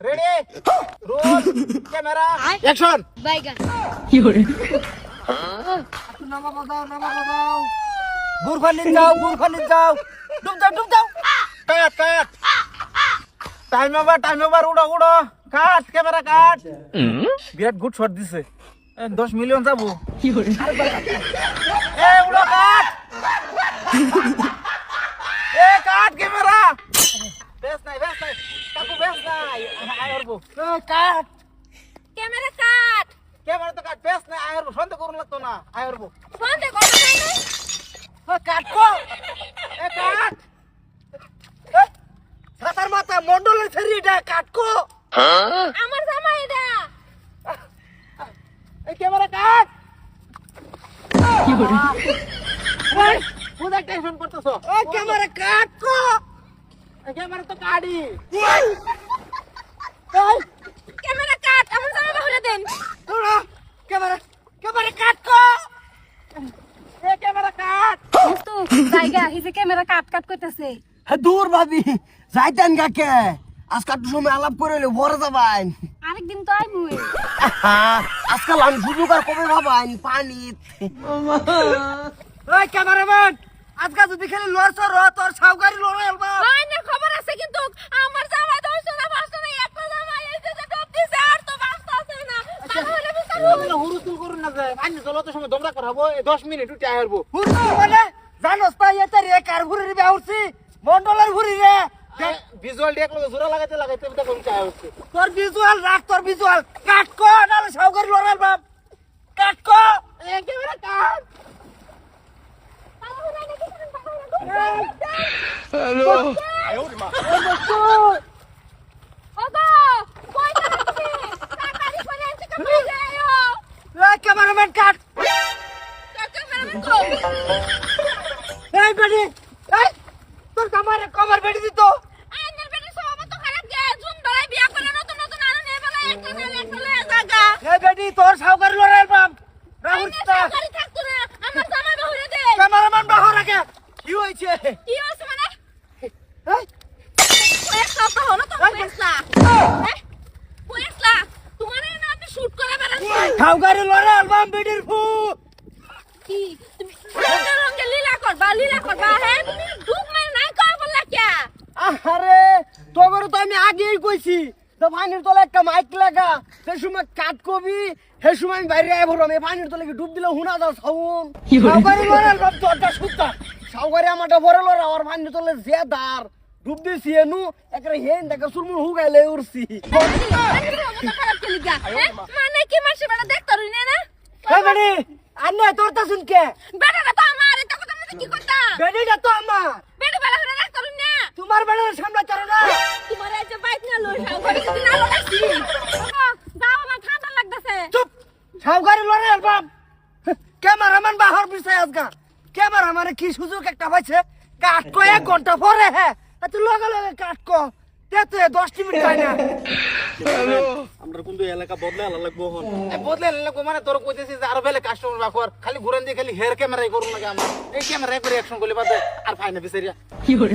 ready roll camera action বাইগা কি করে নামা বাজাও বুরখানি যাও ডুব যাও কাট টাইম ওভার উড়ো কাট ক্যামেরা কাট বিরাট গুড শট দিছে 10 মিলিয়ন যাবো কি করে এ উড়ো কাট কাট ক্যামেরা বেশ নাই কাকু বেশ নাই আয়রবো কাট ক্যামেরা কাট ক্যামেরা তো কাট বেশ নাই আয়রবো সন্দেহ করুন লাগতো না আয়রবো বন্ধ করো না কাট কো কাট সাতার মাথা মন্ডলের ছেড়িটা কাট কো আমার জামা এটা এই ক্যামেরা কাট কি করে কোথায় টেনশন করতেছো ক্যামেরা কাট কো ক্যামেরা তো কাটি ক্যামেরা কাট আমার জামা বাহুলে দেন ক্যামেরা কাট কো ক্যামেরা কাট দোস্ত জায়গা হিসে ক্যামেরা কাট করতেছে দূর ভাবি যাইতেন কাকে আজকাল সময় আলাপ করে ভরে যাবাইন আরেকদিন তো আইবুই আজকাল আমি সুযোগ আর কবে ভাবাইন পানি ওই ক্যামেরাম্যান আজকে যদি খালি লড়ছর তোর সাউকারি লড়ে আলবা বাইনের খবর আছে কিন্তু আমার জামা দইছো না বাসতো না একটা জামা এসে যে ডব দিছে আর তো বাসতো আছে না তাহলে বিচার হুরুতুল করুন না যায় আইন চলো তো সময় দমরা করাবো 10 মিনিট উঠে আইরবো হুরুতুল মানে জানোস তা এতে রে কার ঘুরে রে আউছি মন্ডলের ঘুরি রে ভিজুয়াল দেখ লগে জোরা লাগাইতে তো কোন চাই হচ্ছে তোর ভিজুয়াল রাখ তোর ভিজুয়াল কাট কো নালে সাউকারি লড়াল বাপ কাট কো ক্যামেরা কাট হ্যালো ওগো কই যাচ্ছে তাড়াতাড়ি করে এসে কামড়ে যাও ক্যামেরাম্যান কাট ক্যামেরাম্যান কো এই বেটি এই তোর কামারে কভার বেটি দিত আইনের বেটি সব তো খারাপ গে জুম ধরে বিয়া করে নতুন আনো নে বেলা একটা লয়ে জায়গা এই বেটি তোর সাউকারি লড়াল বাপ আইনের রাহুলটা সরকারি থাকতো না আমার জামা বাহুলে দে ক্যামেরাম্যান বাহর রাখে কি হইছে কি হইছে মানে এই পয়সা তো হলো তো পয়সা পয়সা তোমার না আপনি শুট করে বেড়াচ্ছেন সাউকারি লড়াল বাপ বেটির ফু কি তুমি রঙে লীলা করবা হ্যাঁ তুমি ডুব মেরে নাই কই বললা কে আরে তোগর তো আমি আগেই কইছি তো পানির তলে একটা মাইক লাগা সে সময় কাট কবি সে সময় আমি বাইরে আইব আমি পানির তলে ডুব দিলে হুনা দাও সাউন সাউকারি লড়াল বাপ তোরটা সুতা সাউকারি আমারটা ভরে লড়া আর পানির তলে যে দার ডুব দিছি এনু একরে হেন দেখে সুরমুর হুগাইলে উড়ছি মানে কি মাসে বেড়া দেখতে রই না এই বেটি আন্নে তোরটা শুনকে বেড়াটা তো আমার এটা কথা কি করতা বেটিটা তো আমার বেড়া বেড়া হলে দেখতে রই না তোমার বেটার সামনে চলো না তোমার এই যে বাইক না লই যাও ঘরে যদি না লাগাইছি যাও আমার ঠান্ডা লাগতেছে চুপ সাউকারি লড়াল বাপ ক্যামেরাম্যান বাহর বিষয় আজকা ক্যামেরাম্যানে কি সুযোগ একটা পাইছে কাট কো 1 ঘন্টা পরে হ্যাঁ তুই লগে কাট কো তে 10 মিনিট যায় না আমরা কিন্তু এলাকা বদলে লাগবো হন বদলে লাগবো মানে তোর কইতেছি যে আরো বেলে কাস্টমার বাকর খালি ঘুরান দিয়ে খালি হেয়ার ক্যামেরাই করুন লাগে আমার এই ক্যামেরাই করে অ্যাকশন করলে বাদে আর ফাইনা বিচারিয়া কি করে